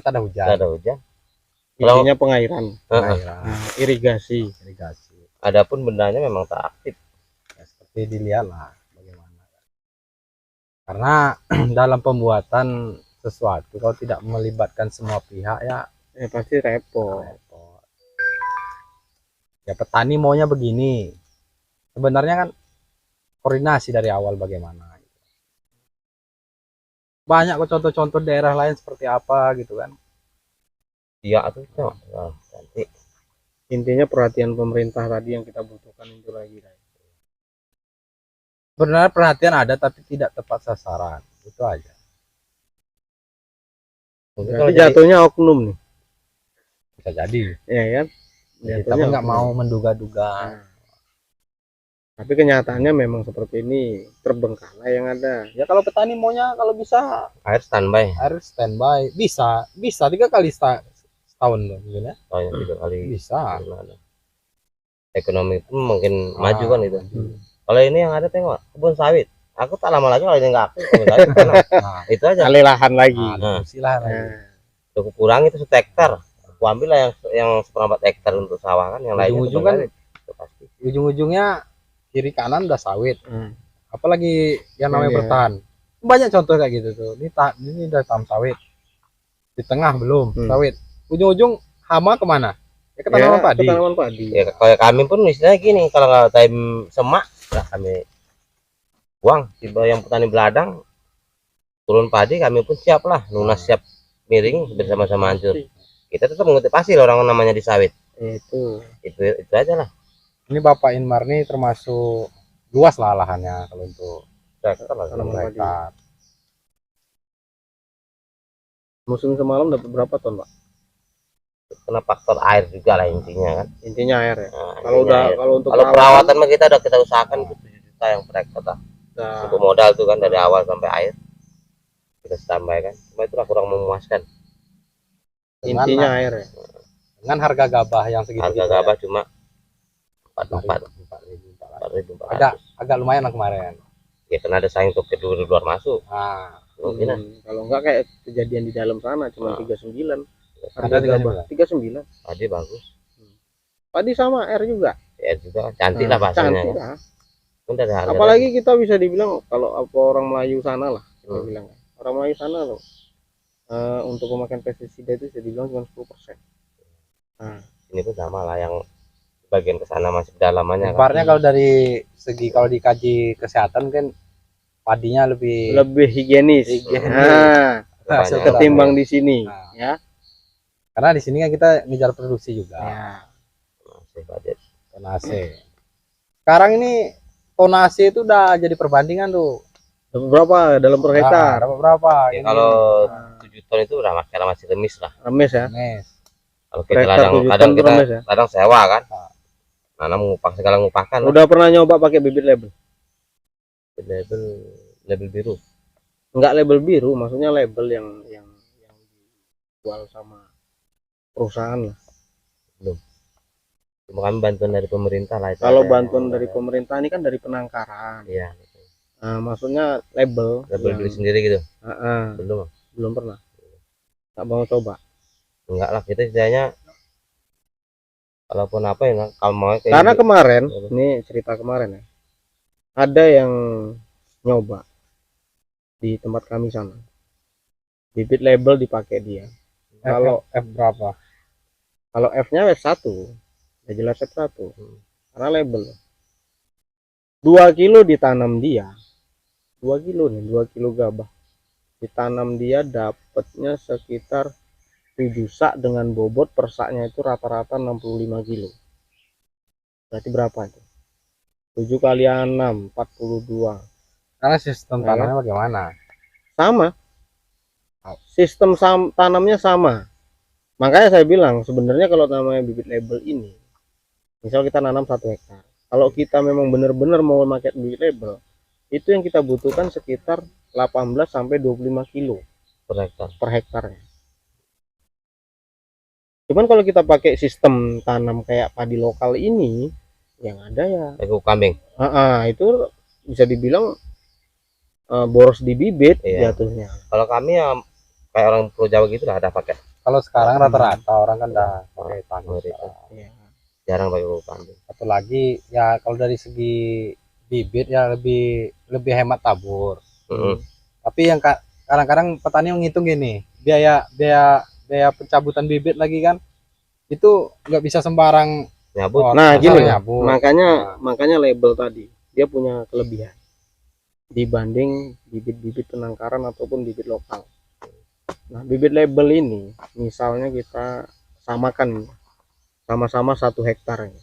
tak ada hujan. Nggak ada hujan. Intinya pengairan, irigasi. Adapun bendanya memang tak aktif. Ya, seperti dilihat lah bagaimana. Karena dalam pembuatan sesuatu kalau tidak melibatkan semua pihak ya Pasti repot. Ya petani maunya begini. Sebenarnya kan koordinasi dari awal bagaimana. Banyak kok contoh-contoh daerah lain seperti apa gitu kan. Iya tuh. Nah, nanti Intinya perhatian pemerintah tadi yang kita butuhkan itu lagi. Sebenarnya perhatian ada tapi tidak tepat sasaran. Itu aja. mungkin Berarti kalau jadi jatuhnya oknum nih, Bisa jadi. ya kan? Jadi, Jatuhnya tapi nggak oknum. mau menduga-duga. Nah, tapi kenyataannya memang seperti ini, terbengkalai yang ada. Ya kalau petani maunya kalau bisa air standby, air standby bisa 3 kali setahun loh mungkin ya. soalnya 3 kali Bisa. gimana. Ekonomi pun mungkin maju kan itu. Kalau ini yang ada tengok kebun sawit, aku tak lama lagi kalau ini nggak aktif kebun sawit karena Nah, itu aja. Alih lahan lagi. Nah. Silahkan. Nah, Aku kurangi itu 1 hektar, aku ambil lah yang 1/4 hektar untuk sawah kan, yang lainnya Ujung-ujung kebun kan sawit. Itu pasti. ujung-ujungnya kiri kanan udah sawit. hmm. Apalagi yang namanya Iya. bertahan. Banyak contoh kayak gitu tuh. Ini udah tanam sawit. Di tengah belum sawit. Ujung-ujung hama kemana? Ya ke tanaman padi. Ke tanaman padi. Ya kayak kami pun istilahnya gini, kalau nggak time semak, lah kami buang. Tiba yang petani beladang turun padi, kami pun siap lah, lunas siap miring bersama-sama hancur. Kita tetap mengutip hasil orang namanya di sawit. Itu aja lah. Ini Bapak Inmar nih termasuk luas lah lahannya kalau untuk tanaman padi. hektar. Musim semalam dapat berapa ton, Pak? Kena faktor air juga lah intinya kan. Intinya air ya. Nah, Kalau intinya udah air. kalau untuk Kalau perawatan mah kita usahakan itu 7 juta yang per hektar lah. Nah, Untuk modal tuh kan dari awal sampai akhir kita standby kan. Cuma itulah kurang memuaskan. intinya air ya. Dengan harga gabah yang segitu. Harga gabah cuma 44.000. Agak lumayan lah kemarin. Ya karena ada saing untuk kedua di luar masuk. Nah, Mungkin Kalau enggak kayak kejadian di dalam sana cuma 39. ada 39. padi bagus. Padi sama air juga. Ya juga cantik lah hasilnya. Cantik Kan. lah. Pun dari harga Apalagi kita bisa dibilang kalau apa orang Melayu sana lah kita Hmm. bilang. Orang Melayu sana loh. Untuk pemakaian pestisida itu bisa dibilang cuma 10%. Nah, ini pun sama lah yang bagian ke sana masih dalamannya kan. Sebenarnya kalau dari segi kalau dikaji kesehatan kan padinya lebih higienis. Nah, hasil ketimbang di sini, Nah. ya. karena di sini kan kita ngejar produksi juga. Ya. Masih budget. Tonase. Sekarang ini tonase itu udah jadi perbandingan tuh. Dapat berapa dalam per hektar? Dapat berapa? Ya, Ini. kalau 7 ton itu udah masih remis lah. Remes ya. Mes. Kalau Per kita hektar 7 ton kadang itu kita remes ya. kadang sewa kan. Nanam segala ngupakan lah. Udah pernah nyoba pakai bibit label? Label biru. Enggak label biru, maksudnya label yang dijual sama perusahaan lah. Cuma kami bantuan dari pemerintah lah itu. Kalau ada. bantuan dari pemerintah ini kan dari penangkaran. Iya. Nah, maksudnya label Beli sendiri gitu. belum Belum. pernah. Nggak mau coba. Enggak lah, kita istilahnya kalaupun apa ya kalau mau kayak Karena gitu. kemarin, ini cerita kemarin ya. Ada yang nyoba di tempat kami sana. Bibit label dipakai dia. Kalau F berapa? kalau F-nya F1, ya jelas F1. Karena label. 2 kilo ditanam dia. 2 kilo nih, 2 kilo gabah. Ditanam dia dapatnya sekitar 7 sak dengan bobot per saknya itu rata-rata 65 kilo. Berarti berapa itu? 7 kali 6, 42. Karena sistem tanamnya bagaimana? Sama. Sistem tanamnya sama. Makanya saya bilang sebenarnya kalau namanya bibit label ini, misal kita nanam 1 hektar. Kalau kita memang benar-benar mau pakai bibit label, itu yang kita butuhkan sekitar 18 sampai 25 kilo per hektarnya. Cuman kalau kita pakai sistem tanam kayak padi lokal ini, yang ada ya Ego kambing. itu bisa dibilang boros di bibit Iya. jatuhnya. Kalau kami ya kayak orang Pulau Jawa gitu lah, ada pakai Kalau sekarang rata-rata orang kan udah pakai tangan Mayoritas. sekarang. Iya. Jarang pakai pupuk kambing. Satu lagi ya kalau dari segi bibit ya lebih hemat tabur. Mm-mm. Tapi yang kadang-kadang petani menghitung gini, biaya biaya biaya pencabutan bibit lagi kan itu nggak bisa sembarang Nyabut. Nah, asal gini, nyabut. makanya label tadi dia punya kelebihan dibanding bibit-bibit penangkaran ataupun bibit lokal. Nah, bibit label ini misalnya kita samakan nih, sama-sama 1 hektar ini.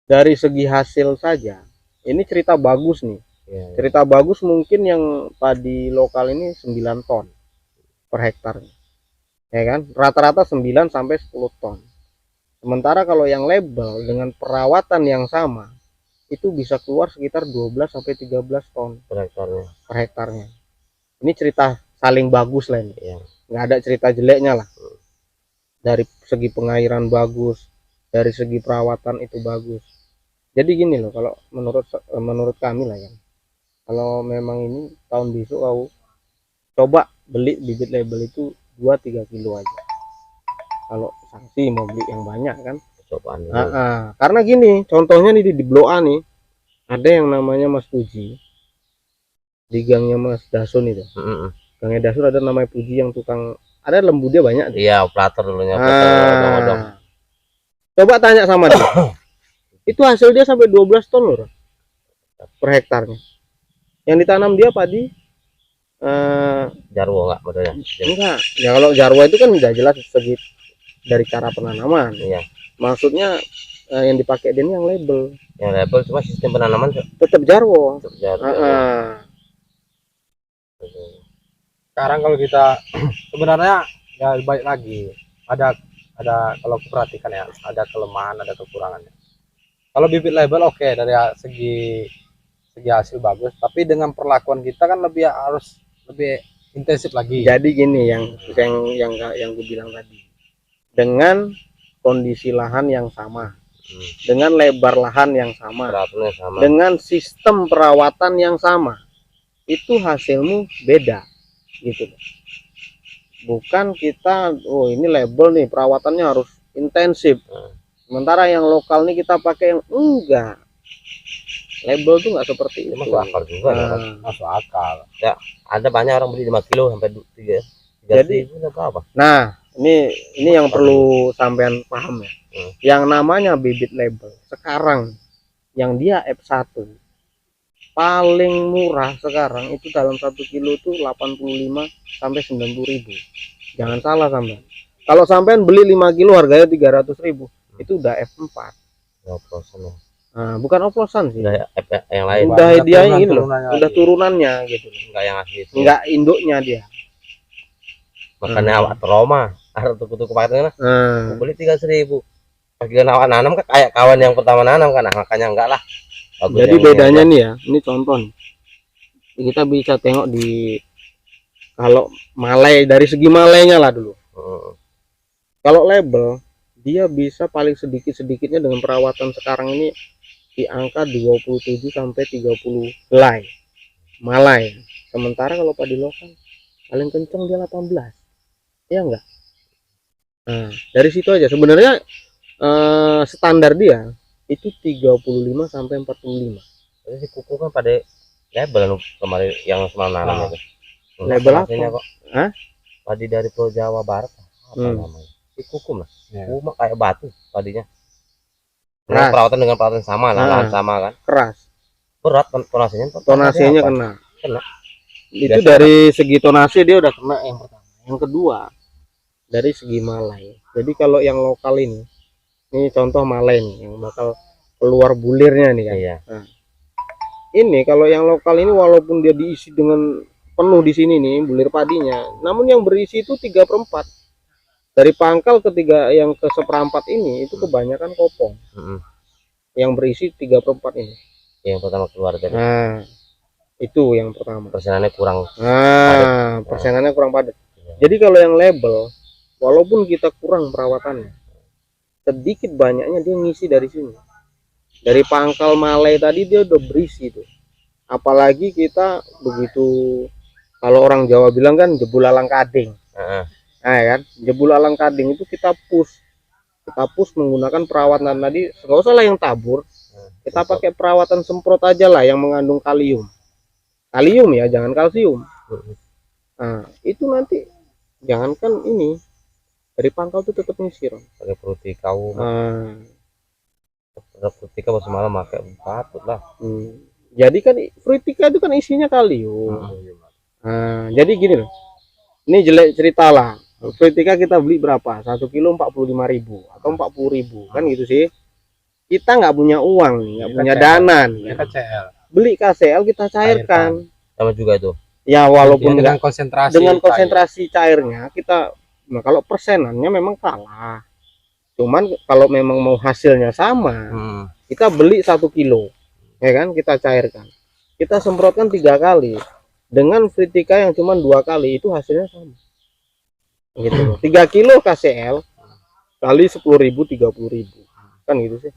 Dari segi hasil saja, ini cerita bagus nih. Iya, iya. Cerita bagus mungkin yang padi lokal ini 9 ton per hektar. Ya kan? Rata-rata 9 sampai 10 ton. Sementara kalau yang label dengan perawatan yang sama itu bisa keluar sekitar 12 sampai 13 ton Per hektarnya. per hektarnya. Ini cerita saling bagus lah ini. Iya. Nggak ada cerita jeleknya lah. Dari segi pengairan bagus, dari segi perawatan itu bagus. Jadi gini loh, kalau menurut kami lah ya. Kalau memang ini tahun besok kau coba beli bibit label itu 2-3 kilo aja. Kalau sanksi mau beli yang banyak kan. Cobaan dulu. Karena gini, contohnya nih di Blok A nih, ada yang namanya Mas Puji. Di gangnya Mas Dasun itu. Mm-mm. Gangnya Dasun ada namanya Puji yang tukang, ada lembu dia banyak tuh. Iya, operator dulunya. Odong-odong. Coba tanya sama dia. Itu hasil dia sampai 12 ton loh per hektarnya. Yang ditanam dia padi Jarwo enggak modelnya? enggak. Ya kalau Jarwo itu kan udah jelas segi dari cara penanaman. Iya. Maksudnya yang dipakai dia ini yang label. Yang label cuma sistem penanaman Tetap Jarwo. tetap Jarwo. Sekarang kalau kita sebenarnya ya baik lagi ada kalau aku perhatikan ya ada kelemahan ada kekurangannya. Kalau bibit label oke, dari segi hasil bagus, tapi dengan perlakuan kita kan harus lebih intensif lagi. Jadi gini yang gue bilang tadi. Dengan kondisi lahan yang sama, dengan lebar lahan yang sama, Perawatannya sama. dengan sistem perawatan yang sama, itu hasilmu beda gitu. Bukan kita ini label nih perawatannya harus intensif, sementara yang lokal nih kita pakai yang enggak. Label tuh nggak seperti itu. Masuk akal juga ya kan? Masuk akal. Ya, ada banyak orang beli 5 kilo sampai 3. Jadi apa? nah ini yang perlu sampean paham ya. Yang namanya bibit label sekarang yang dia F1 paling murah sekarang itu dalam 1 kilo itu 85 sampai 90.000. Jangan salah sampean. Kalau sampean beli 5 kilo harganya 300.000, itu udah F4. Nah, bukan oplosan sih. Udah yang lain. Udah dia ini loh, turunannya udah lagi. turunannya gitu. Enggak yang asli itu. Enggak induknya dia. Makanya awak trauma. Ada tuku-tuku paketnya Nah, beli 3.000. Pas giliran awak nanam kan kayak kawan yang pertama nanam kan. Nah, makanya enggak lah. Bagus jadi yang bedanya ini nih ya, ini contoh nih. Kita bisa tengok di kalau malai, dari segi malainya lah dulu. Kalau label dia bisa paling sedikit-sedikitnya dengan perawatan sekarang ini di angka 27 sampai 30 helai malai. Sementara kalau padi lokal paling kenceng dia 18. Ya enggak? Nah, dari situ aja sebenarnya standar dia itu 35 sampai 45. Jadi si kuku kan pada label kemarin yang semalam nanam itu. Label apa? Kok. Hah? Padi dari Pulau Jawa Barat. Apa namanya? Si kuku lah. Ya. Kuku kayak batu padinya. Keras. Dengan perawatan sama lah, lahan sama kan. Keras. Berat tonasinya. Tonasinya kena. Itu Biasa dari segi tonasi dia udah kena yang pertama. Yang kedua dari segi malai. Jadi kalau yang lokal ini contoh malai nih yang bakal keluar bulirnya nih kan. Iya. Nah, ini kalau yang lokal ini walaupun dia diisi dengan penuh di sini nih bulir padinya, namun yang berisi itu 3/4. Dari pangkal ketiga yang ke 1/4 ini itu kebanyakan kopong. Yang berisi 3/4 ini. Yang pertama keluar tadi. Nah, itu yang pertama. Persenannya kurang. Nah, persenannya kurang padat. Jadi kalau yang label, walaupun kita kurang perawatannya, sedikit banyaknya dia ngisi dari sini. Dari pangkal malai tadi dia udah berisi tuh. Apalagi kita begitu, kalau orang Jawa bilang kan jebul lalang kading. Nah, ya kan, jebul alang kading itu kita push menggunakan perawatan tadi, nggak usah lah yang tabur, kita pakai perawatan semprot aja lah yang mengandung kalium ya, jangan kalsium. Nah, itu nanti jangankan ini, dari pangkal tuh tetap nyisir. pakai Frutika. Nah, Frutika pas malam pakai patut lah. jadi kan Frutika itu kan isinya kalium. Nah, jadi gini loh, ini jelek cerita lah, Frutika kita beli berapa, 1 kilo 45.000 atau 40.000 kan gitu sih. Kita nggak punya uang nih, nggak punya dana nih, Kita CL. beli KCL kita cairkan. Sama juga itu. Ya walaupun dengan nggak konsentrasi dengan konsentrasi cairnya kita, nah kalau persenannya memang kalah, cuman kalau memang mau hasilnya sama, kita beli 1 kilo ya kan, kita cairkan, kita semprotkan 3 kali dengan Fritika yang cuma 2 kali, itu hasilnya sama gitu loh. 3 kilo KCL kali 10.000 30.000 kan gitu sih.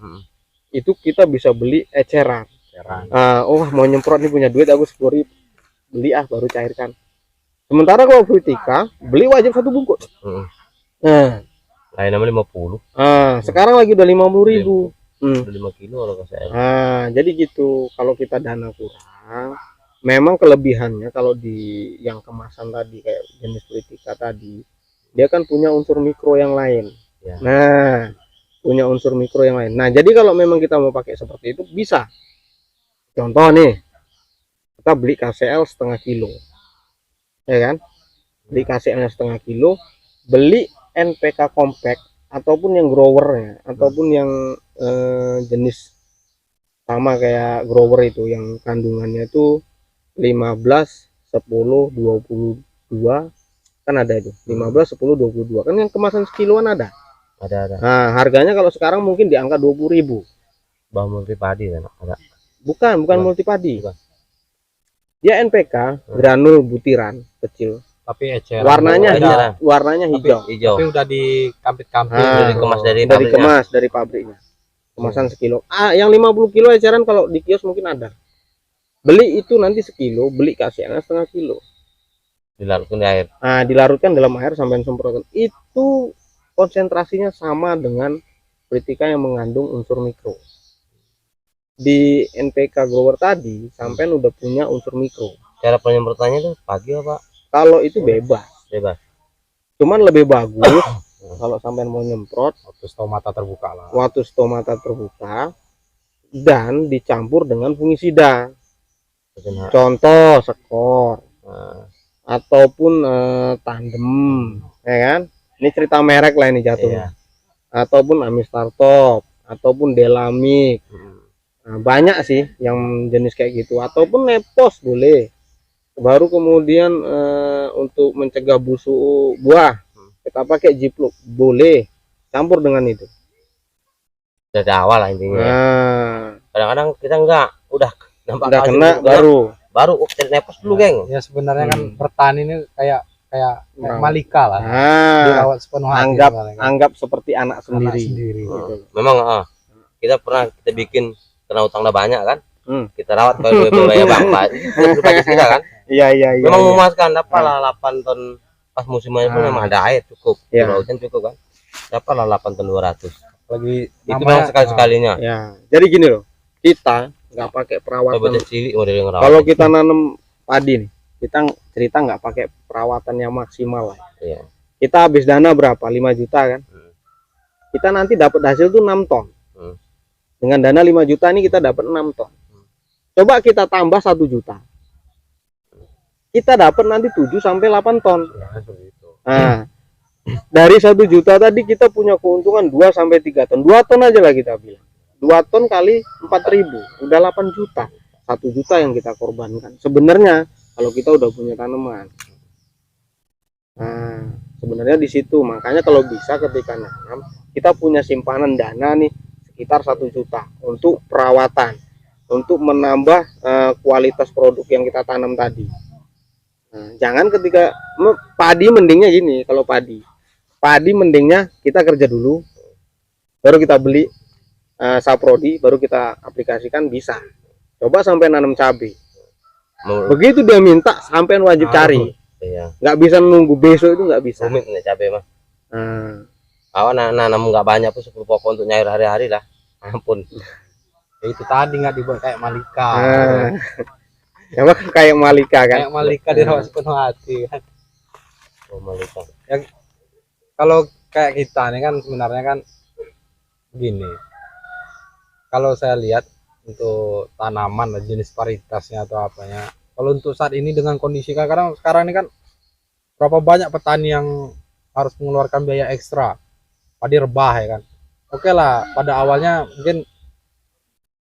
Itu kita bisa beli eceran. Oh mau nyemprot nih, punya duit aku 10.000, beli baru cairkan. Sementara kalau Frutika beli wajib 1 bungkus. Nah, lain namanya 50. sekarang lagi udah 50.000. Udah 5 kilo kalau KCL. Jadi gitu, kalau kita dana kurang, memang kelebihannya kalau di yang kemasan tadi kayak jenis Frutika tadi, dia kan punya unsur mikro yang lain. Ya. Nah, punya unsur mikro yang lain. Nah, jadi kalau memang kita mau pakai seperti itu bisa. Contoh nih, kita beli KCL setengah kilo, ya kan? Beli KCL setengah kilo, beli NPK compact ataupun yang growernya, ataupun yang jenis sama kayak grower itu yang kandungannya itu 15, 10, 22 kan ada itu, 15, 10, 22 kan yang kemasan sekiloan ada. Nah, harganya kalau sekarang mungkin di angka 20.000. Bahan multipadi kan ada. Bukan multipadi. Ya NPK granul butiran kecil. Tapi eceran. Warnanya hijau. Tapi udah dikampit-kampit, udah dikemas dari pabriknya. Kemasan sekilo. Yang 50 kilo eceran kalau di kios mungkin ada. Beli itu nanti sekilo, beli KCL setengah kilo. Dilarutkan di air. Dilarutkan dalam air sampai semprotkan. Itu konsentrasinya sama dengan Fritika yang mengandung unsur mikro. Di NPK grower tadi sampai udah punya unsur mikro. Cara penyemprotannya tuh pagi apa? Kalau itu bebas. Cuman lebih bagus kalau sampai mau nyemprot waktu stomata terbuka lah. Waktu stomata terbuka dan dicampur dengan fungisida. Contoh skor ataupun tandem, ya kan? Ini cerita merek lah ini jatuhnya. Ataupun Amistartop ataupun Delamik. Banyak sih yang jenis kayak gitu, ataupun Nepos boleh. Baru kemudian untuk mencegah busuk buah kita pakai Jipluk, boleh campur dengan itu dari awal lah intinya. Kadang-kadang kita udah kena baru cari Nepos dulu, geng. Ya sebenarnya kan bertani ini kayak Malika lah. Dirawat sepenuh hati. Anggap seperti anak sendiri. Gitu. Memang kita bikin kena utang udah banyak kan. Kita rawat kalau bayar bapak kita kan. Iya. Memang memuaskan, dapatlah 8 ton pas musimnya pun memang ada air cukup. Hujan cukup kan. Dapatlah 8 ton 200. Lagi itu memang sekali-sekalinya. Ya. Jadi gini loh. Kita nggak pakai perawatan. Kalau kita nanam padi nih, kita cerita nggak pakai perawatan yang maksimal lah. Iya. Kita habis dana berapa? 5 juta kan. Kita nanti dapat hasil tuh 6 ton. Dengan dana 5 juta ini kita dapat 6 ton. Coba kita tambah 1 juta. Kita dapat nanti 7 sampai 8 ton. Nah, dari 1 juta tadi kita punya keuntungan 2 sampai 3 ton. 2 ton aja lah kita bilang. 2 ton kali 4.000, udah 8 juta. 1 juta yang kita korbankan. Sebenarnya kalau kita udah punya tanaman. Nah, sebenarnya di situ. Makanya kalau bisa ketika nanam, kita punya simpanan dana nih sekitar 1 juta untuk perawatan, untuk menambah kualitas produk yang kita tanam tadi. Jangan ketika padi mendingnya gini, kalau padi mendingnya kita kerja dulu, baru kita beli saprodi, baru kita aplikasikan bisa. Coba sampai nanam cabai, begitu dia minta sampai wajib cari. Iya. Nggak bisa nunggu besok, itu nggak bisa. Rumit nih cabai mah. Nah, Awan nanam nggak banyak pun 10 pokok untuk nyair hari-hari lah. Ampun. Ya itu tadi nggak dibuat kayak Malika. nah. Emang kayak Malika kan. Kayak Malika dirawat sepenuh hati kan. Oh, Malika. Kalau kayak kita nih kan sebenarnya kan gini. Kalau saya lihat untuk tanaman jenis varietasnya atau apanya. Kalau untuk saat ini dengan kondisi kan sekarang ini kan berapa banyak petani yang harus mengeluarkan biaya ekstra padi rebah ya kan. Oke lah, pada awalnya mungkin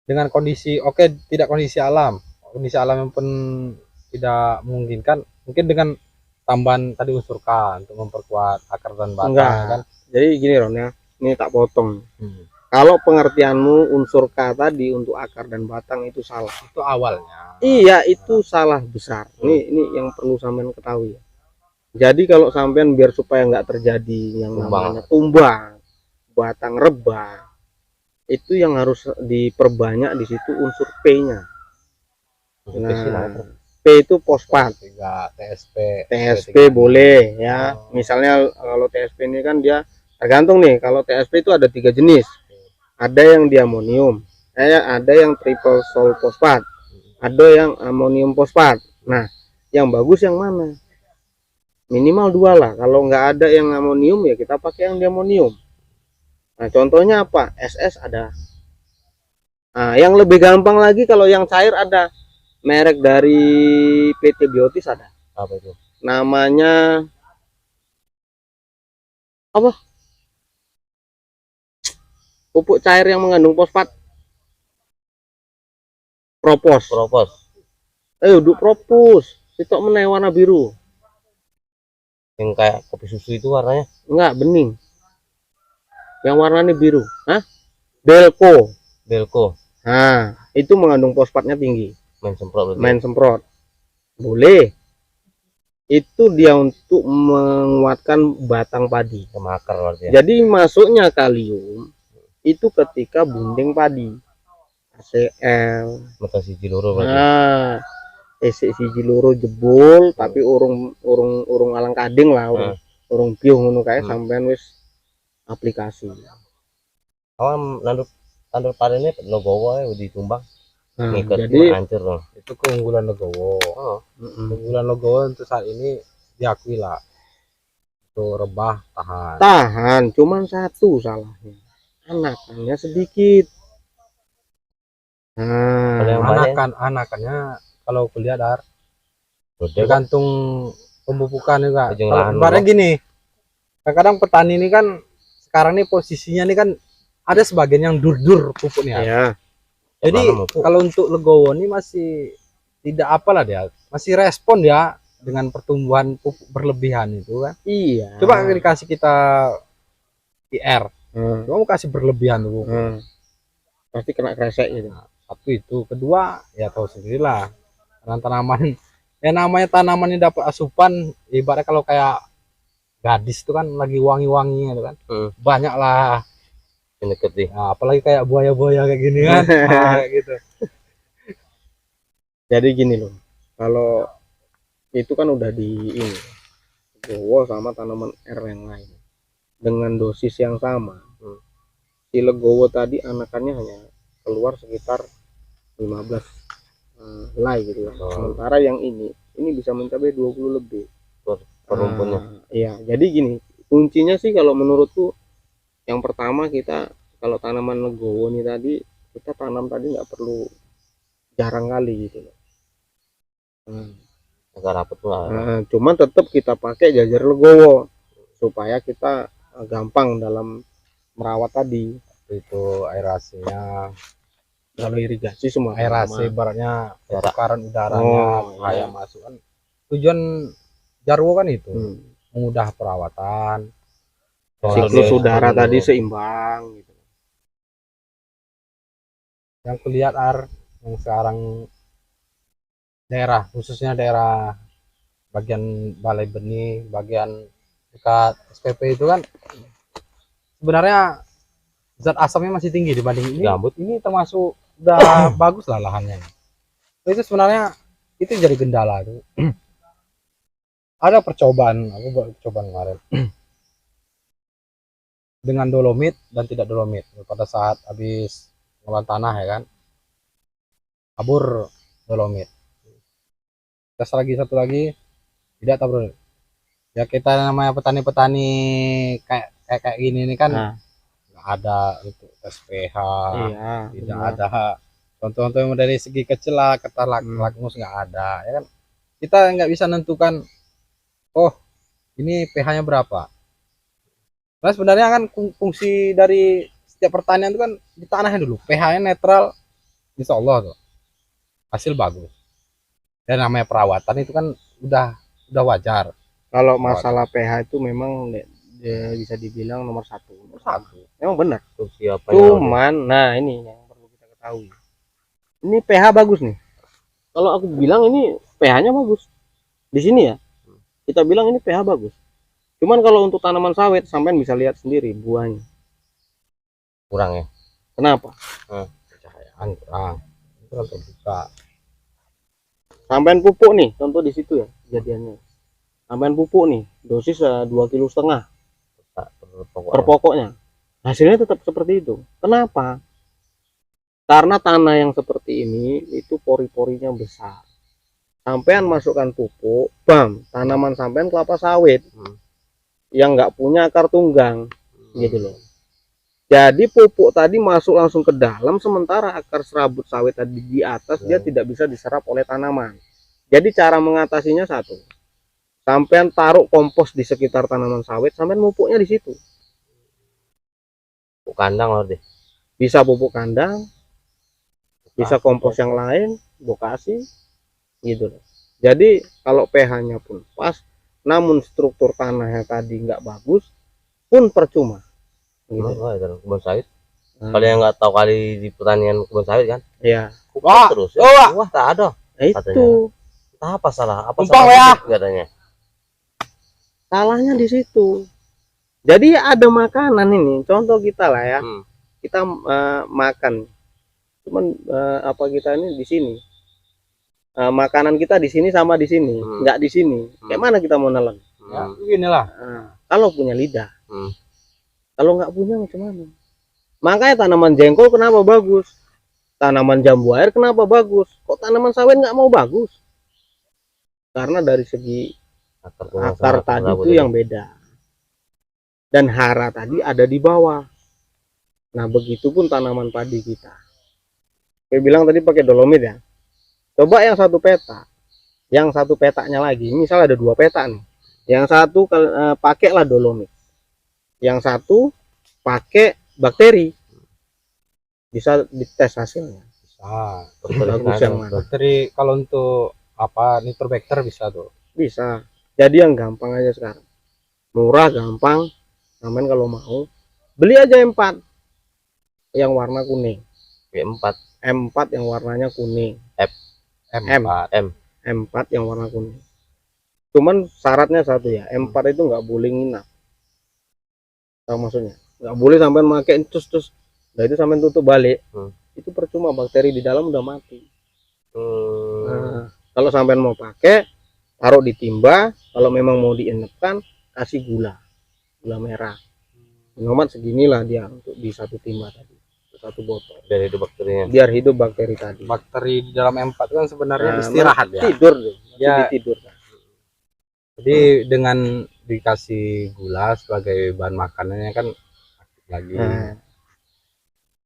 dengan kondisi tidak kondisi alam yang pun tidak memungkinkan, mungkin dengan tambahan tadi unsur K untuk memperkuat akar dan batang Enggak. ya kan. Jadi gini Ron ya, ini tak potong. Hmm. Kalau pengertianmu unsur K tadi untuk akar dan batang itu salah. Itu awalnya. Iya, itu salah besar. Ini yang perlu sampean ketahui. Jadi kalau sampean biar supaya nggak terjadi yang namanya tumbang, batang rebah, itu yang harus diperbanyak di situ unsur P-nya. Nah, P itu fosfat. TSP boleh ya. Misalnya kalau TSP ini kan dia tergantung nih. Kalau TSP itu ada 3 jenis. Ada yang diamonium, ada yang triple sol fosfat, ada yang amonium fosfat. Nah, yang bagus yang mana? Minimal 2 lah. Kalau nggak ada yang amonium ya kita pakai yang diamonium. Nah, contohnya apa? SS ada. Nah, yang lebih gampang lagi kalau yang cair ada. Merek dari PT Biotis ada. Apa itu? Namanya apa? Pupuk cair yang mengandung fosfat. Propos. Uduk propus. Itu meneh warna biru. Yang kayak kopi susu itu warnanya? Enggak, bening. Yang warnanya biru. Hah? Belko. Nah, itu mengandung fosfatnya tinggi. Main semprot. Boleh. Itu dia untuk menguatkan batang padi. Sama akar berarti ya? Jadi masuknya kalium itu ketika bunding padi. ACL. Mata siji loro berarti. Nah, siji loro jebol tapi urung alang kading lah, urung biung ngono kae sampean wis aplikasi. Awam nandur parene Legowo udah ditumbang. Nah, Ngikut jadi hancur loh. Itu keunggulan Legowo. Keunggulan Legowo untuk saat ini diakui lah. Itu rebah tahan, cuman satu salahnya. Anakannya sedikit. Nah, anakannya kalau kuliah tergantung pemupukan juga. Kalau ibaratnya gini, kadang petani ini kan sekarang nih posisinya nih kan ada sebagian yang dur pupuknya. ya. Jadi kalau untuk Legowo ini masih tidak apalah dia, masih respon dia dengan pertumbuhan pupuk berlebihan itu kan. Iya. Coba dikasih kita IR, coba mau kasih berlebihan tuh pupuk. Pasti kena kresek gitu. Satu itu, kedua ya tahu sendirilah. Karena tanaman, ya namanya tanaman yang dapat asupan, ibaratnya kalau kayak gadis itu kan lagi wangi-wangi gitu kan, banyak lah. Nah, apalagi kayak buaya-buaya kayak gini kan. Kayak gitu. Jadi gini loh, kalau itu kan udah di ini Legowo sama tanaman R yang lain dengan dosis yang sama. Si Legowo tadi anakannya hanya keluar sekitar 15 helai gitu ya. Sementara yang ini bisa mencapai 20 lebih perumpunnya. Iya, jadi gini, kuncinya sih kalau menurutku yang pertama kita kalau tanaman Legowo ini tadi kita tanam tadi nggak perlu jarang kali gitu loh. Agak rapet lah. Cuman tetap kita pakai jajar Legowo supaya kita gampang dalam merawat tadi. Itu aerasinya, kalau irigasi semua aerasi ibaratnya pertukaran udaranya kayak masuk kan. Tujuan Jarwo kan itu mudah perawatan, siklus udara tadi seimbang gitu. Yang kulihat yang sekarang daerah khususnya daerah bagian Balai Benih, bagian dekat SPP itu kan sebenarnya zat asamnya masih tinggi dibanding ini. Gambut ini termasuk udah bagus lah lahannya. Itu sebenarnya itu jadi kendala tuh. ada percobaan, aku buat percobaan kemarin dengan dolomit dan tidak dolomit. Pada saat habis ngolah tanah ya kan, tabur dolomit. Tes lagi satu lagi, tidak tabur. Ya kita namanya petani-petani kayak gini ini kan Nah, nggak ada untuk tes pH, iya, tidak benar. ada contoh-contoh yang dari segi kecil lah, kata lakmus nggak ada, ya kan? Kita nggak bisa nentukan, oh ini pH-nya berapa. Nah sebenarnya kan fungsi dari setiap pertanian itu kan di tanahnya dulu, pH-nya netral, insya Allah tuh hasil bagus. Dan namanya perawatan itu kan udah wajar. Kalau Perawatan masalah pH itu memang bisa dibilang nomor satu. nomor satu. Memang benar. fungsi apa Cuman, nah ini yang perlu kita ketahui. Ini pH bagus nih. Kalau aku bilang ini pH-nya bagus. Di sini ya, kita bilang ini pH bagus. Cuman kalau untuk tanaman sawit, sampean bisa lihat sendiri buahnya. kurang ya? Kenapa? Cahayaan kurang, itu kan terbuka. Sampean pupuk nih, contoh di situ ya kejadiannya. Sampean pupuk nih, dosis 2,5 kg per pokoknya. Hasilnya tetap seperti itu. Kenapa? Karena tanah yang seperti ini itu pori-porinya besar. Sampean masukkan pupuk, bam, tanaman sampean kelapa sawit yang nggak punya akar tunggang, gitu loh. Jadi pupuk tadi masuk langsung ke dalam, sementara akar serabut sawit tadi di atas dia tidak bisa diserap oleh tanaman. Jadi cara mengatasinya satu, sampean taruh kompos di sekitar tanaman sawit, sampean pupuknya di situ. Pupuk kandang loh deh. Bisa pupuk kandang, bisa kompos yang lain, bokasi, gitu loh. Jadi kalau pH-nya pun pas, namun struktur tanahnya tadi nggak bagus, pun percuma. Gitu. Oh, itu kebun sawit. Nah, Kalau yang nggak tahu kali di pertanian kebun sawit kan, ya, Wah, terus oh, wah. wah tak ada. itu Entah apa salah, apa Tumpang salah ya. katanya. salahnya di situ. Jadi ada makanan ini, contoh kita lah ya, kita makan, cuman apa kita ini di sini, makanan kita di sini sama di sini, nggak di sini. Kayak mana kita mau nelen? Ya, beginilah. Kalau punya lidah, kalau nggak punya macam mana? Makanya tanaman jengkol kenapa bagus? Tanaman jambu air kenapa bagus? Kok tanaman sawit nggak mau bagus? Karena dari segi akar tadi itu yang beda. Dan hara tadi ada di bawah. Nah, begitupun tanaman padi kita. Saya bilang tadi pakai dolomit ya. Coba yang satu peta. Yang satu petanya lagi. Misal ada 2 peta nih. Yang satu pakailah dolomit. Yang satu pakai bakteri. Bisa dites hasilnya. Bagus yang mana? Bakteri kalau untuk apa nitrobacter bisa tuh. Bisa. Jadi yang gampang aja sekarang. Murah, gampang. Namun kalau mau beli aja M4 yang warna kuning. M4 yang warnanya kuning. M4 yang warna kuning. Cuman syaratnya satu ya, M4 itu nggak boleh nginap. Tahu maksudnya? Nggak boleh sampai pakai terus. Nah itu sampai tutup balik. Itu percuma, bakteri di dalam udah mati. Nah, kalau sampai mau pakai, taruh di timba. Kalau memang mau dienepkan, kasih gula merah. Nomat seginilah dia untuk di satu timba tadi, satu botol. Biar hidup bakterinya. Biar hidup bakteri tadi. Bakteri di dalam M4 kan sebenarnya istirahat ya. Tidur deh. Ya. Tidur. Jadi dengan dikasih gula sebagai bahan makanannya kan aktif lagi.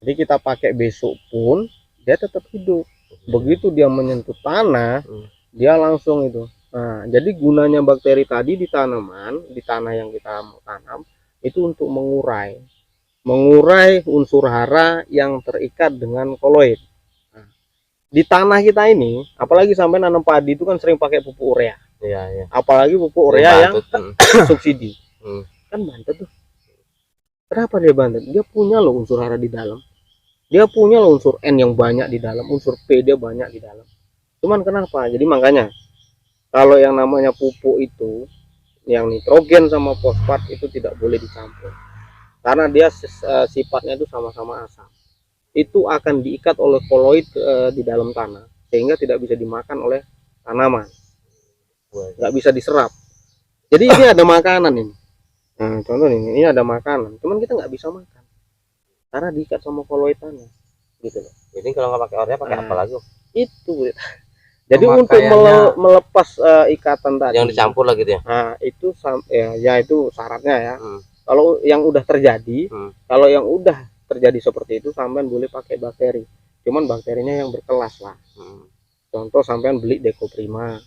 Jadi kita pakai besok pun dia tetap hidup. Begitu dia menyentuh tanah, dia langsung itu. Nah, jadi gunanya bakteri tadi di tanaman, di tanah yang kita mau tanam, itu untuk mengurai unsur hara yang terikat dengan koloid. Nah, di tanah kita ini, apalagi sampai nanam padi itu kan sering pakai pupuk urea. Iya. Apalagi pupuk urea yang subsidi. Kan bantet tuh. Kenapa dia bantet? Dia punya loh unsur hara di dalam. Dia punya loh unsur N yang banyak di dalam, unsur P dia banyak di dalam. Cuman kenapa? Jadi makanya kalau yang namanya pupuk itu, yang nitrogen sama fosfat itu tidak boleh dicampur. Karena dia sifatnya itu sama-sama asam. Itu akan diikat oleh koloid di dalam tanah, sehingga tidak bisa dimakan oleh tanaman. Nggak bisa diserap. Jadi ini ada makanan ini. Nah, contoh ini ada makanan, cuman kita nggak bisa makan karena diikat sama koloid tanah, gitu loh. Jadi kalau nggak pakai ornya pakai apa lagi? Itu. Jadi untuk Pemakaiannya- melepas ikatan tadi. Yang dicampur lagi gitu ya. Nah, itu ya itu syaratnya ya. Hmm. Kalau yang udah terjadi, kalau yang udah terjadi seperti itu, sampean boleh pakai bakteri. Cuman bakterinya yang berkelas lah. Contoh sampean beli Dekoprima,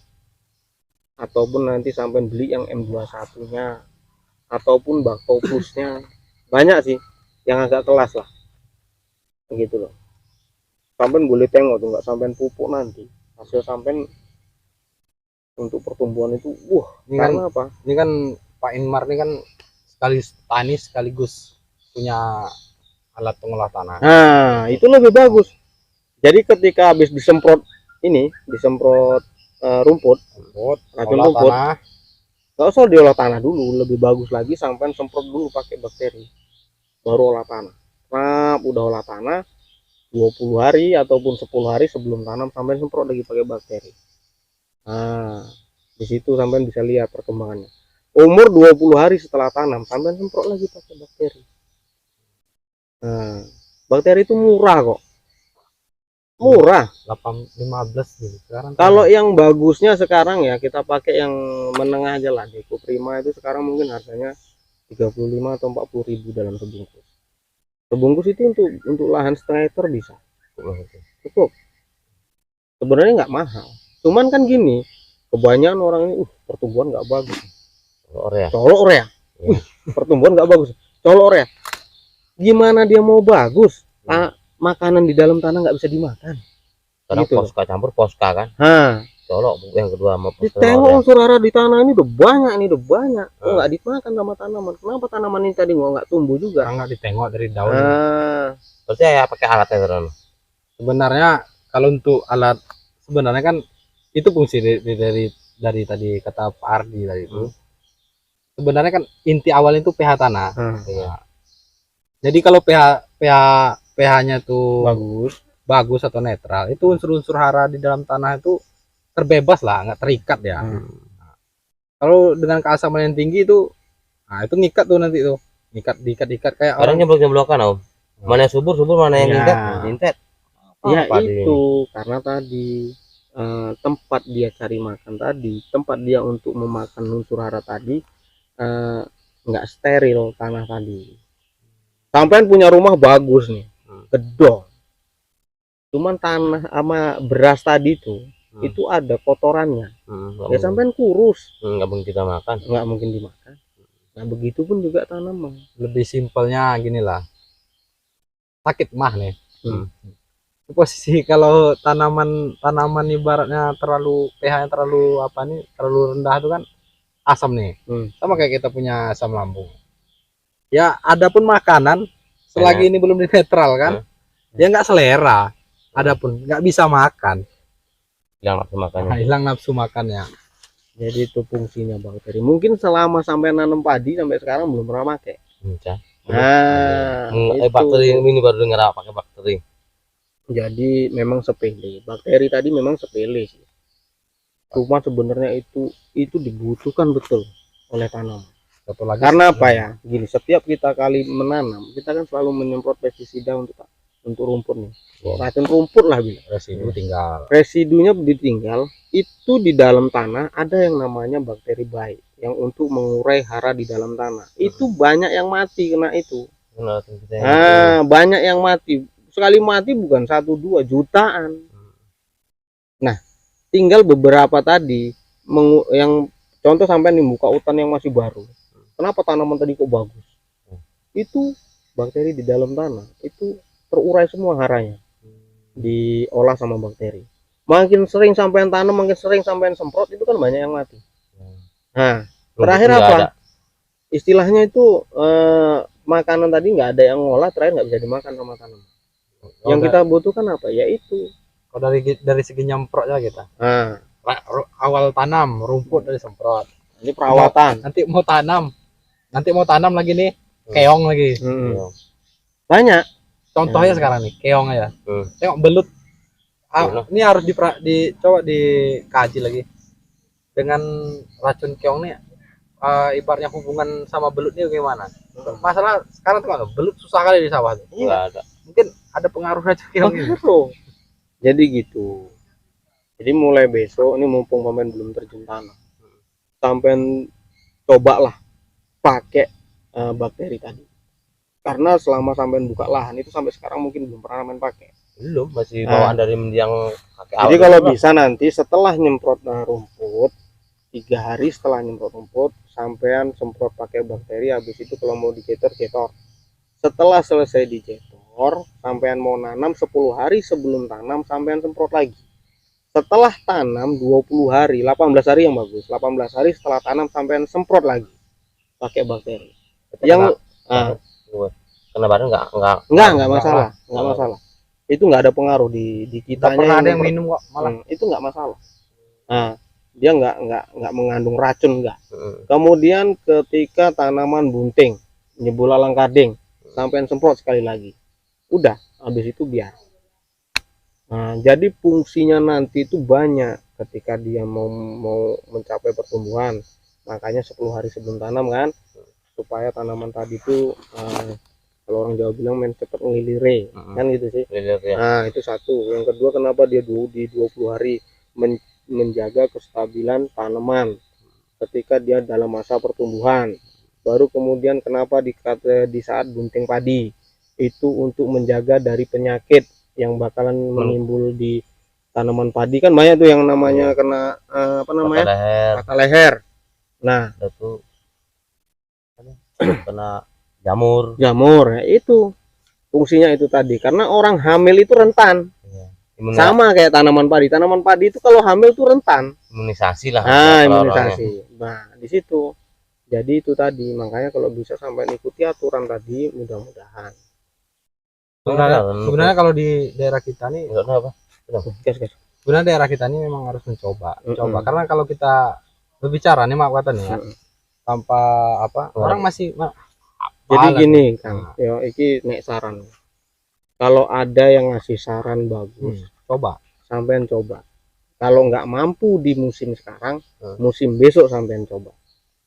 ataupun nanti sampean beli yang M21-nya, ataupun Bactopusnya. Banyak sih yang agak kelas lah. Begitu loh. Sampean boleh tengok tuh, nggak sampean pupuk nanti. Hasil sampean untuk pertumbuhan itu, Ini karena kan apa? ini kan Pak Inmar ini kan sekaligus tani sekaligus punya alat pengolah tanah. Nah, itu lebih bagus. Jadi ketika habis disemprot rumput, racun olah rumput, tanah, nggak usah diolah tanah dulu, lebih bagus lagi sampai semprot dulu pakai bakteri, baru olah tanah. Nah, udah olah tanah 20 hari ataupun 10 hari sebelum tanam sampai semprot lagi pakai bakteri. Nah, di situ sampai bisa lihat perkembangannya. Umur 20 hari setelah tanam sampai semprot lagi pakai bakteri. Nah, bakteri itu murah kok. Murah. 15 gitu. Sekarang Kalau yang bagusnya sekarang ya kita pakai yang menengah aja lah. Dekoprima itu sekarang mungkin harganya 35 atau 40 ribu dalam sebungkus. Sebungkus itu untuk lahan setengah hektar bisa. Cukup. Sebenarnya nggak mahal. Cuman kan gini, kebanyakan orang ini pertumbuhan nggak bagus. Colok urea. Pertumbuhan nggak bagus. Colok urea. Gimana dia mau bagus? Makanan di dalam tanah nggak bisa dimakan. Karena Gitu. poska campur poska kan. Colok yang kedua sama poska. Ditengok unsur hara di tanah ini udah banyak. Oh, nggak dimakan sama tanaman. Kenapa tanaman ini tadi nggak tumbuh juga? nggak ditengok dari daun. Berarti ya pakai alatnya terus. Sebenarnya kalau untuk alat sebenarnya kan itu fungsi dari tadi kata Pak Ardi tadi itu. Sebenarnya kan inti awalnya itu pH tanah. Iya. Jadi kalau pH-nya tuh Bagus. bagus atau netral, itu unsur-unsur hara di dalam tanah itu terbebas lah, nggak terikat ya. Kalau dengan keasaman yang tinggi itu, nah itu ngikat tuh nanti tuh, diikat kayak orang. Orangnya blok-blokan om. Mana yang subur, mana yang intet. Ya Apa itu karena tadi tempat dia cari makan tadi, tempat dia untuk memakan unsur hara tadi nggak steril tanah tadi. Sampean punya rumah bagus nih, gedong. Cuman tanah sama beras tadi tuh itu ada kotorannya. Ya sampean kurus. Nggak mungkin kita makan. Nggak mungkin dimakan. Nah begitu pun juga tanaman. Lebih simpelnya gini lah, sakit mah nih. Posisi kalau tanaman ibaratnya terlalu pH-nya terlalu terlalu rendah itu kan asam nih. Sama kayak kita punya asam lambung. Ya adapun makanan selagi ini belum netral kan, dia nggak selera. Adapun nggak bisa makan, hilang nafsu makannya. Hilang nafsu makannya. Jadi itu fungsinya bakteri. Mungkin selama sampai nanam padi sampai sekarang belum pernah pakai. Bakteri ini baru dengar pakai bakteri. Jadi memang sepele. Bakteri tadi memang sepele sih. Cuma sebenarnya itu dibutuhkan betul oleh tanaman. Karena apa ya? Gini, setiap kita kali menanam, kita kan selalu menyemprot pestisida untuk rumput nih. Racun rumput lah bilang. Residunya ditinggal. Itu di dalam tanah ada yang namanya bakteri baik yang untuk mengurai hara di dalam tanah. Itu banyak yang mati kena itu. Banyak yang mati. Sekali mati bukan 1-2 jutaan. Nah, tinggal beberapa tadi yang contoh sampai nih buka hutan yang masih baru. Kenapa tanaman tadi kok bagus? Itu bakteri di dalam tanah itu terurai semua haranya, diolah sama bakteri. Makin sering sampean tanam, makin sering sampean semprot, itu kan banyak yang mati. Nah, terakhir apa? Istilahnya itu makanan tadi nggak ada yang ngolah, terakhir nggak bisa dimakan sama tanaman. Yang kita butuhkan apa? Yaitu kalau dari segi nyemprotnya kita. Awal tanam rumput dari semprot. Ini perawatan. Nanti mau tanam lagi nih, keong lagi. Banyak. Contohnya sekarang nih, keong aja. Tengok belut. Ini harus coba dikaji lagi. Dengan racun keong nih ibaratnya hubungan sama belutnya gimana? Masalah sekarang tuh kan belut susah kali di sawah tuh. Nggak ada. Mungkin ada pengaruhnya juga yang ini. Pengaruh. Jadi gitu. Jadi mulai besok ini mumpung pemain belum terjun tanah, sampai cobalah pakai bakteri tadi. Karena selama sampai buka lahan itu sampai sekarang mungkin belum pernah main pakai. Belum, masih bawaan dari yang kakek Jadi awal kalau dulu lah. bisa nanti setelah nyemprot rumput, 3 hari setelah nyemprot rumput, sampean semprot pakai bakteri. Habis itu kalau mau dicetor, cetor. Setelah selesai dicetor, sampean mau nanam 10 hari sebelum tanam, sampean semprot lagi. Setelah tanam 20 hari, 18 hari yang bagus. 18 hari setelah tanam sampean semprot lagi pakai bakteri. Yang Kena badan enggak masalah, enggak masalah. Itu enggak ada pengaruh di Nggak kitanya. pernah ada yang nyemprot. minum kok malah. Itu enggak masalah. Nah, dia enggak mengandung racun enggak. Heeh. Kemudian ketika tanaman bunting, nyebulalang kading, sampean semprot sekali lagi. Udah, habis itu biar. Nah, jadi fungsinya nanti itu banyak ketika dia mau mencapai pertumbuhan. Makanya 10 hari sebelum tanam kan, supaya tanaman tadi itu kalau orang Jawa bilang main cepet ngelilire, kan gitu sih. Lihat ya. Nah, itu satu. Yang kedua, kenapa dia di 20 hari menjaga kestabilan tanaman ketika dia dalam masa pertumbuhan. Baru kemudian kenapa di saat bunting padi itu untuk menjaga dari penyakit yang bakalan menimbul di tanaman padi. Kan banyak tuh yang namanya kena apa namanya? Patah leher. Nah, Itu kena jamur. ya itu fungsinya itu tadi. Karena orang hamil itu rentan. Sama kayak tanaman padi itu kalau hamil tuh rentan. Imunisasi lah. Imunisasi. Nah, di situ. Jadi itu tadi, makanya kalau bisa sampai ikuti aturan tadi, mudah-mudahan. Sebenarnya kalau di daerah kita nih, apa? sebenarnya daerah kita ini memang harus mencoba. Karena kalau kita berbicara nih mak kata nih ya, tanpa apa orang masih jadi gini Kang, yo iki nek saran. Kalau ada yang ngasih saran bagus, coba. Sampean coba. Kalau nggak mampu di musim sekarang, musim besok sampean coba.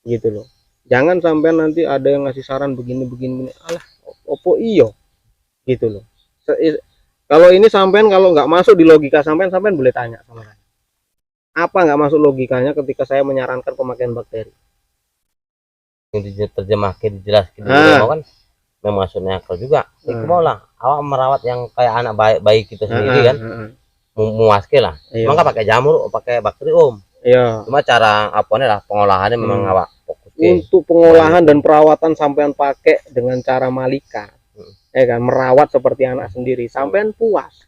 Gitu loh. Jangan sampean nanti ada yang ngasih saran begini. Alah, opo iyo. Gitu loh. Kalau ini sampean kalau nggak masuk di logika sampean boleh tanya sama saya. Apa nggak masuk logikanya ketika saya menyarankan pemakaian bakteri? Yang diterjemahkan, dijelaskan mau kan memang maksudnya akal juga. Itu mau lah awak merawat yang kayak anak bayi kita sendiri kan. Memuaskan lah. Emang nggak pakai jamur, pakai bakteri Iya. Cuma cara lah pengolahannya memang awak fokus untuk pengolahan dan perawatan sampean pakai dengan cara malika. Kan merawat seperti anak sendiri, sampean puas.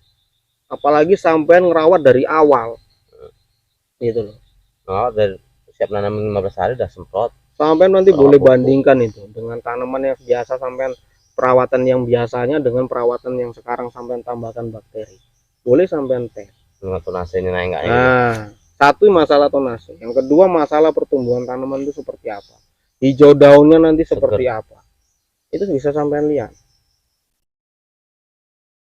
Apalagi sampean ngerawat dari awal. Gitu loh. Dari siap nanam 15 hari udah semprot. Sampean nanti boleh bandingkan itu dengan tanaman yang biasa, sampean perawatan yang biasanya dengan perawatan yang sekarang sampean tambahkan bakteri. Boleh sampean tes. Tonase ini naik enggak? Nah, satu masalah tonase. Yang kedua masalah pertumbuhan tanaman itu seperti apa. Hijau daunnya nanti seperti apa. Itu bisa sampean lihat.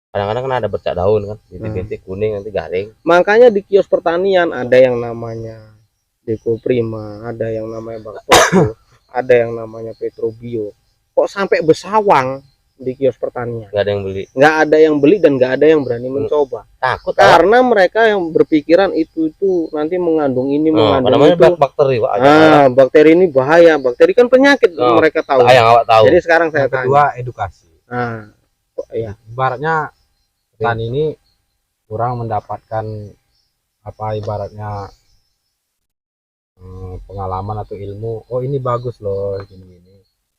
Kadang-kadang kan ada bercak daun kan, bintik-bintik kuning nanti garing. Makanya di kios pertanian ada yang namanya Deco Prima, ada yang namanya Baktoso, ada yang namanya Petrobio. Kok sampai besawang di kios pertanian? Nggak ada yang beli. Nggak ada yang beli dan nggak ada yang berani mencoba. Takut. Karena mereka yang berpikiran itu nanti mengandung ini, mengandung itu. Bakteri, bakteri ini bahaya. Bakteri kan penyakit, mereka tahu. Yang awak tahu. Jadi sekarang saya tanya. Kedua, edukasi. Iya. Ibaratnya petani ini kurang mendapatkan apa ibaratnya pengalaman atau ilmu. Oh ini bagus loh gini.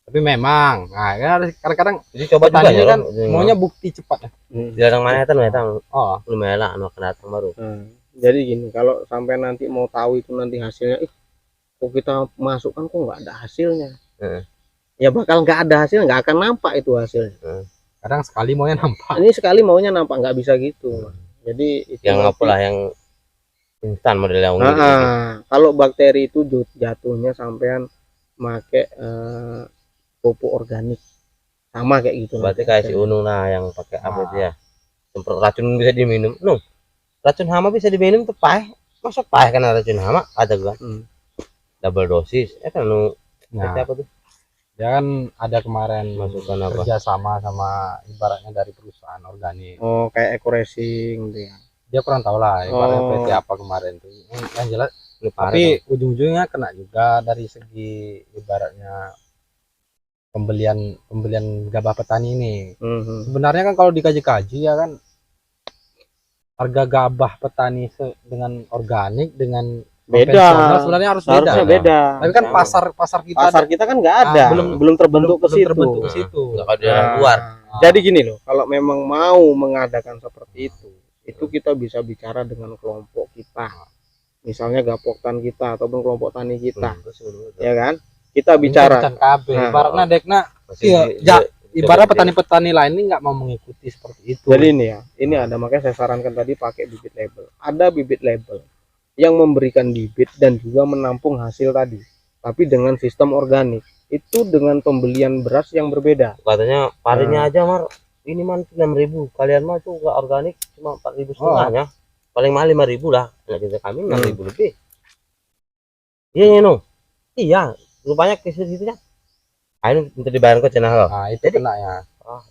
Tapi memang, nah kadang-kadang jadi coba juga petani kan maunya bukti cepat. Jarang mana itu belum elak, akan datang baru. Jadi gini, kalau sampai nanti mau tahu itu nanti hasilnya, kok kita masukkan kok nggak ada hasilnya. Ya bakal nggak ada hasilnya, nggak akan nampak itu hasilnya. Kadang sekali maunya nampak. Ini sekali maunya nampak, nggak bisa gitu. Jadi itu yang apalah yang instan model yang kalau bakteri itu jatuhnya sampean make pupuk organik sama kayak gitu. Berarti kayak si Unung yang pakai apa dia? Semprot racun bisa diminum. Racun hama bisa diminum tuh pahit. Masa pahit karena racun hama ada kan? double dosis kan Nah, apa tuh dia kan ada kemarin masukan apa kerja sama sama ibaratnya dari perusahaan organik. Oh, kayak eco racing gitu ya. Dia kurang tahu lah ibaratnya Oh. PT apa kemarin tuh. Yang jelas, ini parah tapi ujung-ujungnya kena juga dari segi ibaratnya pembelian pembelian gabah petani ini. Mhm. Sebenarnya kan kalau dikaji-kaji ya kan harga gabah petani dengan organik dengan Beda. konvensional sebenarnya harus beda. Seharusnya beda. Tapi kan Sama. pasar kita Pasar kita kan nggak ada, belum terbentuk ke belum situ. terbentuk ke situ. nggak ada Nah, luar Jadi gini loh, kalau memang mau mengadakan seperti itu kita bisa bicara dengan kelompok kita. Misalnya gapoktan kita ataupun kelompok tani kita, ya kan? Kita bicara. Bicara KB, Nah. ibaratnya Dekna, Masih iya, di- ya, di- ibarat di- petani-petani lain ini nggak mau mengikuti seperti itu. Jadi ini ya, ini ada makanya saya sarankan tadi pakai bibit label. Ada bibit label yang memberikan bibit dan juga menampung hasil tadi, tapi dengan sistem organik. Itu dengan pembelian beras yang berbeda. katanya parinya aja Mar ini mah 6.000 kalian mah tuh nggak organik cuma 4.000 setengahnya paling mahal 5.000 lah nah kita kami 6.000 lebih iya no iya rupanya kisah gitu ya ayo minta dibayar ke channel Nah, itu Jadi- kena ya.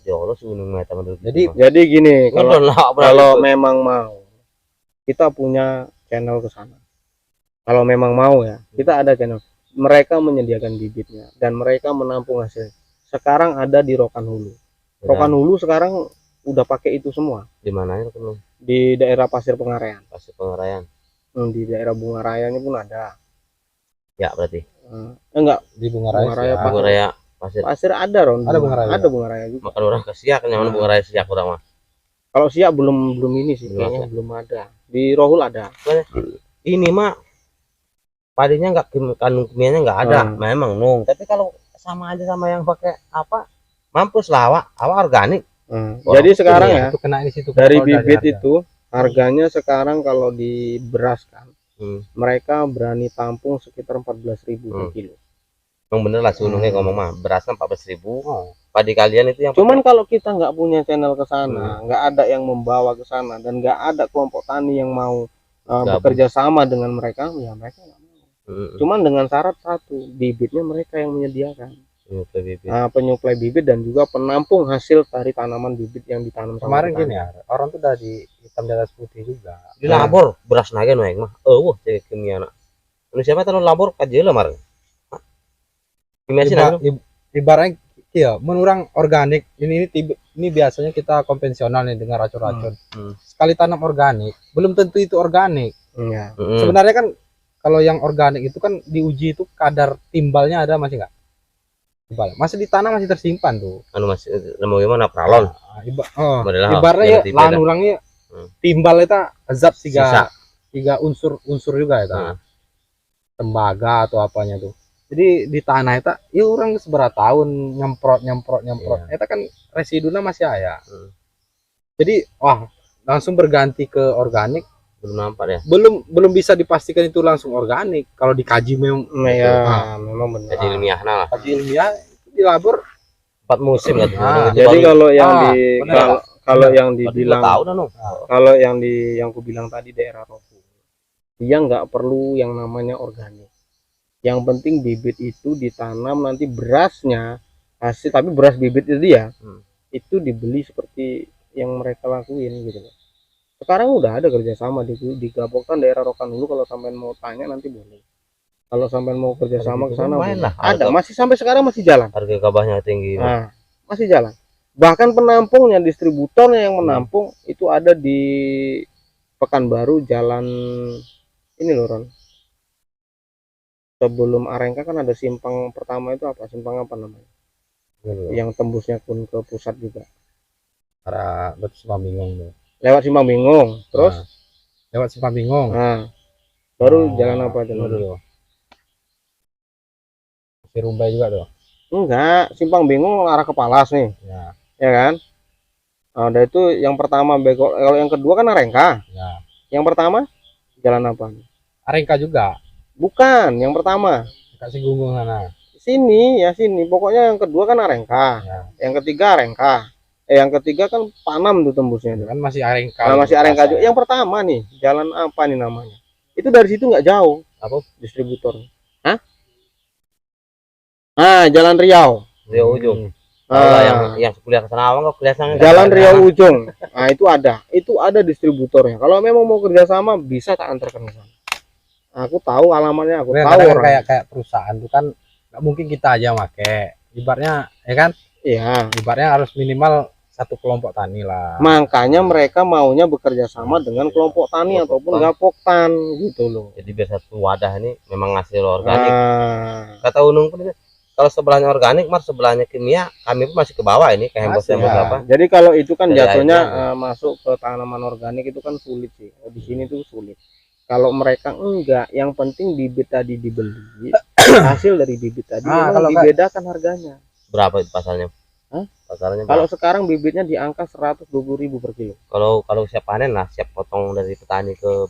ya Allah sunung mata menurut Jadi gini, kalau kalau memang mau, kita punya channel ke sana. Kalau memang mau ya, kita ada channel. Mereka menyediakan bibitnya dan mereka menampung hasil. Sekarang ada di Rokan Hulu. Rokan Hulu sekarang udah pakai itu semua. di mananya kan Di daerah Pasir Pengarean. pasti pengarayan Di daerah Bunga Rayanya pun ada. ya berarti Enggak, Di Bunga Bunga Raya. Raya, ya. Pak. Bunga Raya pasir Pasir ada Ron. Ada Bunga Raya. Ada Bunga Raya juga. makan orang kesiak nyaman Bunga Raya siak orang mah Kalau siap belum ini sih, Belum kayaknya ada. belum ada. Di Rohul ada. ini mah padinya nggak kandung kimianya nggak ada memang nung tapi kalau sama aja sama yang pakai apa mampus lah awak organik Jadi sekarang ya, Itu kena di situ. dari kalau bibit harga. itu harganya sekarang kalau di beras kan, mereka berani tampung sekitar 14.000 per kilo. Emang bener lah sunungnya ngomong mah berasnya 14.000 Oh, padi kalian itu yang Cuman kalau kita nggak punya channel ke sana, nggak ada yang membawa ke sana dan nggak ada kelompok tani yang mau bekerja sama dengan mereka, ya mereka nggak mau. Cuman dengan syarat satu, bibitnya mereka yang menyediakan. Penyuplai bibit dan juga penampung hasil dari tanaman bibit yang ditanam sama kemarin petani. gini ya, orang tuh udah di hitam di atas putih juga. di labor beras naga naik mah wah cek kimia nak lu siapa tahu labor kaji lah mar kimia sih Ibarat- Ibaratnya iya, menurang organik ini biasanya kita konvensional nih dengan racun-racun. Sekali tanam organik, belum tentu itu organik. Iya. Sebenarnya kan kalau yang organik itu kan diuji itu kadar timbalnya ada masih nggak? Timbal. Masih ditanam masih tersimpan tuh. anu masih mau gimana pralon Modelnya Ibaratnya ya tipe lahan dah. orangnya Hmm. timbal itu zat Sisa. tiga unsur juga ya. Tembaga atau apanya tuh. Jadi di tanah itu ya orang seberapa tahun nyemprot itu kan residunya masih ada. Jadi wah langsung berganti ke organik belum nampak ya belum bisa dipastikan itu langsung organik kalau dikaji memang Memang benar. kaji ilmiah lah kaji ilmiah di labor 4 musim kan Jadi kalau yang benar. kalau yang dibilang tahu dah no kalau yang ku bilang tadi daerah Rofu, dia nggak perlu yang namanya organik. Yang penting bibit itu ditanam nanti berasnya hasil, tapi beras bibit itu dia itu dibeli seperti yang mereka lakuin gitu loh. Sekarang udah ada kerjasama di Gapoktan daerah Rokan Hulu, kalau sampai mau tanya nanti boleh. Kalau sampai mau kerjasama ke sana lumayan boleh. lah, Ada, harga. masih sampai sekarang masih jalan. harga gabahnya tinggi Nah, masih jalan. Bahkan penampungnya, distributornya yang menampung itu ada di Pekanbaru, jalan ini loh Ron. Sebelum Arengka kan ada simpang pertama itu apa? Simpang apa namanya? Yang tembusnya pun ke pusat juga. Arah Batu Simpang Bingung tuh. Lewat Simpang Bingung, terus Lewat Simpang Bingung. baru jalan apa itu? Dulu. Si Rumbai juga tuh. Enggak, Simpang Bingung arah ke Palas nih, Ya, ya kan? Ada itu yang pertama Bego, kalau yang kedua kan Arengka. ya. Yang pertama jalan apa? Arengka juga. Bukan, yang pertama. Kasih Gunggung sana. Sini ya sini. Pokoknya yang kedua kan Arengka. Ya. Yang ketiga Arengka. Yang ketiga kan Panam tuh tembusnya tuh. Kan masih Arengka. Nah, masih Arengka juga. Yang pertama nih, jalan apa nih namanya? Itu dari situ nggak jauh. Apa? Distributor. Nah, Jalan Riau. Riau Ujung. Ah. Kalau yang kuliah ke sana awang kok kelihatan Jalan Riau Ujung. Nah, itu ada distributornya. Kalau memang mau kerjasama bisa tak antarkan ke sana. Aku tahu alamatnya, aku tahu Kadang kan orang. kayak perusahaan tuh kan nggak mungkin kita aja make. Ibaratnya ya kan, Iya. ibaratnya harus minimal satu kelompok tani lah. Makanya mereka maunya bekerja sama dengan kelompok tani ataupun gapoktan gitu loh. Jadi biar satu wadah ini memang hasil organik. Nah, Kata Unung pun kalau sebelahnya organik, mar sebelahnya kimia, kami pun masih ke bawah ini kayak Masih, hembus ya. apa. jadi kalau itu kan Dari jatuhnya airnya, masuk ke tanaman organik itu kan sulit sih. Di sini tuh sulit. Kalau mereka enggak, yang penting bibit tadi dibeli, hasil dari bibit tadi memang kalau dibedakan harganya. Berapa itu pasarnya? Hah? Pasarnya Kalau berapa? sekarang bibitnya di angka 120.000 per kilo. Kalau siap panen lah, siap potong dari petani ke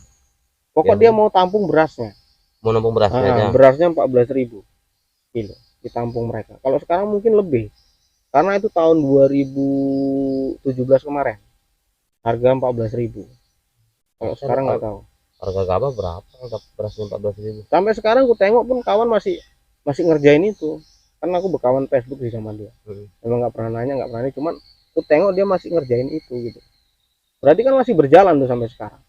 Pokok Yang dia mau tampung berasnya. mau nampung berasnya aja. Berasnya 14.000 kilo ditampung mereka. Kalau sekarang mungkin lebih. Karena itu tahun 2017 kemarin. Harga 14.000. Kalau sekarang nggak tahu. Harga gabah berapa? Harga berasnya 14.000. Sampai sekarang aku tengok pun kawan masih ngerjain itu. Karena aku berkawan Facebook sih sama dia. Memang nggak pernah nanya, cuman aku tengok dia masih ngerjain itu gitu. Berarti kan masih berjalan tuh sampai sekarang.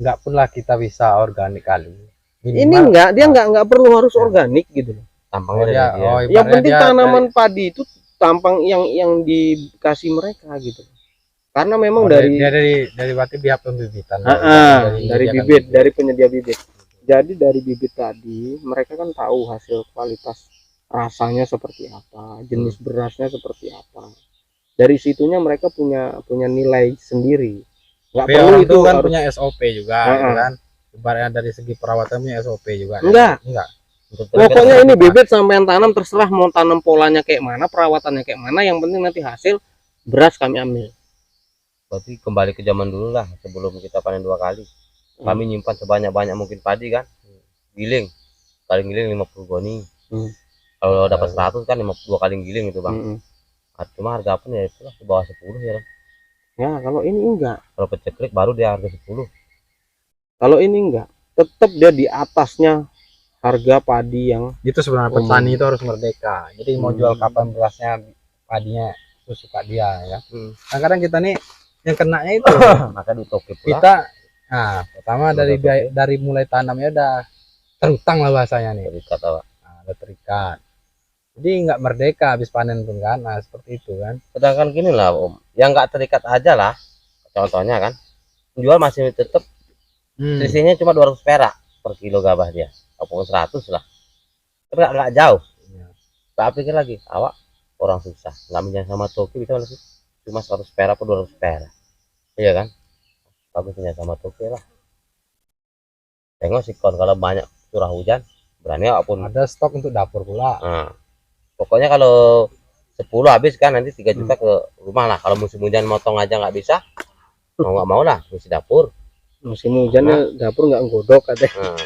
nggak pun lah kita bisa organik kali. Ini enggak, dia nggak perlu harus organik gitu loh. Tampangnya dari dia, dia. oh, Yang ibaratnya penting dia tanaman padi itu tampang yang dikasih mereka gitu. Karena memang dari dari dari berarti pihak pembibitan. dari bibit, dari penyedia bibit. Jadi dari bibit tadi mereka kan tahu hasil kualitas rasanya seperti apa, jenis berasnya seperti apa. Dari situnya mereka punya nilai sendiri. Nggak Tapi perlu orang itu tuh kan harus punya SOP juga, gitu kan. Ibaratnya dari segi perawatannya SOP juga. Enggak. Enggak. Pokoknya ini bibit sampai tanam terserah mau tanam polanya kayak mana, perawatannya kayak mana, yang penting nanti hasil beras kami ambil. Berarti kembali ke zaman dulu lah, sebelum kita panen 2 kali. Kami nyimpan sebanyak-banyak mungkin padi kan. Giling. Kali giling 50 goni. Kalau dapat 100 kan 52 kali giling itu, Bang. Cuma harga pun ya itulah di bawah 10 ya. Ya, kalau ini enggak. Kalau peceklik baru dia harga 10. Kalau ini enggak, tetap dia di atasnya harga padi yang Itu sebenarnya petani itu harus merdeka. Jadi mau jual kapan berasnya, padinya itu suka dia ya. Nah, kadang kita nih yang kenanya itu Maka di toko pula. kita pertama dari mulai tanamnya udah terutang lah bahasanya nih. Terikat apa? Udah terikat. Jadi nggak merdeka habis panen pun kan. Nah, seperti itu kan. Sedangkan gini lah Om, yang nggak terikat aja lah, contohnya kan, jual masih tetap selisihnya cuma 200 perak per kilo gabah dia, ataupun 100 lah, tapi nggak jauh. Tak pikir lagi, awak orang susah, nggak minyak sama Toki bisa sih, cuma 100 perak per 200 perak, iya kan? Bagus minyak sama Toki lah. Tengok sikon kalau banyak curah hujan, berani apapun. Ada stok untuk dapur pula. Nah, pokoknya kalau 10 habis kan nanti 3 juta ke rumah lah. Kalau musim hujan motong aja nggak bisa, mau nggak mau lah mesti dapur. musim hujan dapur nggak nggodok katanya. Nah,